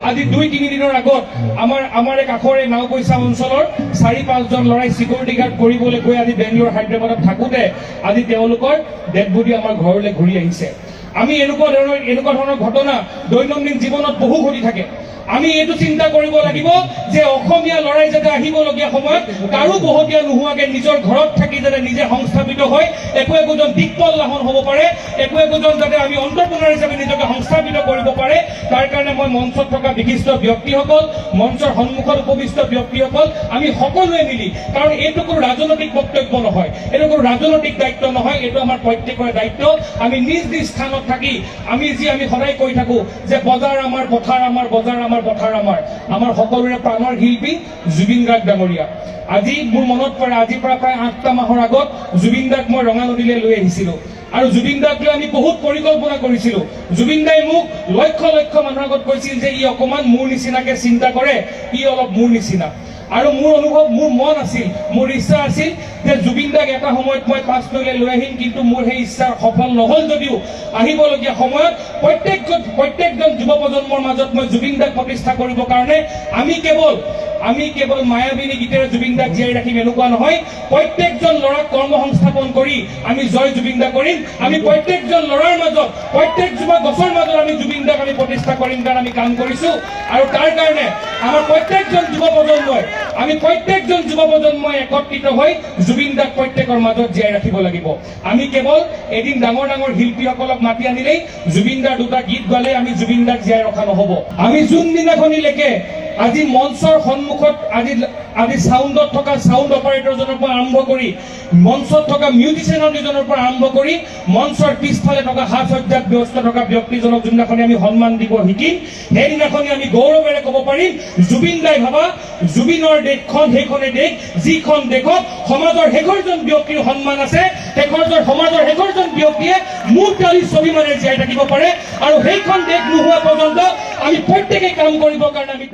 আজি 2-3 দিনৰ আগত আমাৰ কাষৰে নাওপইচা অঞ্চলৰ 4-5জন লৰাই সিকিউৰিটি গাৰ্ড কৰিবলৈ গৈ আজি বেংগলোৰ হায়দৰাবাদত থাকোতে আজি তেওঁলোকৰ ডেড বডি আমাৰ ঘৰলৈ ঘূৰি আহিছে। আমি এনেকুৱা ধৰণৰ ঘটনা দৈনন্দিন জীৱনত বহু ঘটি থাকে। আমি এইটো চিন্তা কৰিব লাগিব যে অসমীয়া লৰাই যাতে আহিবলগীয়া সময়ত কাৰো বহতীয়া নোহোৱাকে নিজৰ ঘৰত থাকি যাতে নিজে সংস্থাপিত হৈ একোজন দিকপল লাহন হ'ব পাৰে, একোজন যাতে আমি এণ্টাৰপ্ৰেনাৰ হিচাপে নিজকে সংস্থাপিত কৰিব পাৰে, তাৰ কাৰণে মই মঞ্চত থকা বিশিষ্ট ব্যক্তিসকল, মঞ্চৰ সন্মুখত উপবিষ্ট ব্যক্তিসকল, আমি সকলোৱে মিলি, কাৰণ এইটো কোনো ৰাজনৈতিক বক্তব্য নহয়, এইটো কোনো ৰাজনৈতিক দায়িত্ব নহয়, এইটো আমাৰ প্ৰত্যেকৰে দায়িত্ব। আমি নিজ নিজ স্থানত থাকি আমি সদায় কৈ থাকো যে বজাৰ আমাৰ, পথাৰ আমাৰ, বজাৰ আমাৰ, পথাৰ আমাৰ সকলোৰে প্ৰাণৰ শিল্পী জুবিন গাৰ্গ ডাঙৰীয়া। আজি মোৰ মনত পৰে, আজিৰ পৰা প্ৰায় 8টা মাহৰ আগত জুবিন দাক মই ৰঙানদীলৈ লৈ আহিছিলো আৰু জুবিন দাক লৈ আমি বহুত পৰিকল্পনা কৰিছিলো। জুবিন দাই মোক লক্ষ লক্ষ মানুহৰ আগত কৈছিল যে ই অকমান মোৰ নিচিনাকে চিন্তা কৰে, ই অলপ মোৰ নিচিনা। আৰু মোৰ অনুভৱ, মোৰ মন আছিল, মোৰ ইচ্ছা আছিল যে জুবিন দাক এটা সময়ত মই পাঁচনৈলৈ লৈ আহিম, কিন্তু মোৰ সেই ইচ্ছা সফল নহল যদিও আহিবলগীয়া সময়ত প্ৰত্যেকজন যুৱ প্ৰজন্মৰ মাজত মই জুবিন দাক প্ৰতিষ্ঠা কৰিবৰ কাৰণে আমি কেৱল মায়াবিনী গীতেৰে জুবিন দাক জীয়াই ৰাখিম এনেকুৱা নহয়, প্ৰত্যেকজন ল'ৰাক কৰ্মসংস্থাপন কৰি আমি জয় জুবিন দা কৰিম। আমি প্ৰত্যেকজন ল'ৰাৰ মাজত, প্ৰত্যেকজোপা গছৰ মাজত আমি জুবিন দাক আমি প্ৰতিষ্ঠা কৰিম কাৰণে আমি কাম কৰিছো। আৰু তাৰ কাৰণে আমাৰ প্ৰত্যেকজন যুৱ প্ৰজন্মই একত্ৰিত হৈ জুবিন দাক প্ৰত্যেকৰ মাজত জীয়াই ৰাখিব লাগিব। আমি কেৱল এদিন ডাঙৰ ডাঙৰ শিল্পীসকলক মাতি আনিলেই, জুবিন দাৰ 2টা গীত গালে আমি জুবিন দাক জীয়াই ৰখা নহব। আমি যোনদিনাখনিলৈকে আজি মঞ্চৰ সন্মুখত আজি সাউণ্ডত থকা সাউণ্ড অপাৰেটৰজনৰ পৰা আৰম্ভ কৰি, মঞ্চত থকা মিউজিচিয়ানৰ দুজনৰ পৰা আৰম্ভ কৰি, মঞ্চৰ পিছফালে থকা সাজ সজ্জাত ব্যস্ত থকা ব্যক্তিজনক যোনদিনাখনি আমি সন্মান দিব শিকিম, সেইদিনাখনি আমি গৌৰৱেৰে ক'ব পাৰিম জুবিন দাই ভাবা জুবিনৰ দেশখন সেইখনে দেশ, যিখন দেশত সমাজৰ শেষৰজন ব্যক্তিৰ সন্মান আছে, সমাজৰ শেষৰজন ব্যক্তিয়ে মূৰ তালি স্বাভিমানে জীয়াই থাকিব পাৰে। আৰু সেইখন দেশ নোহোৱা পৰ্যন্ত আমি প্ৰত্যেকে কাম কৰিবৰ কাৰণে আমি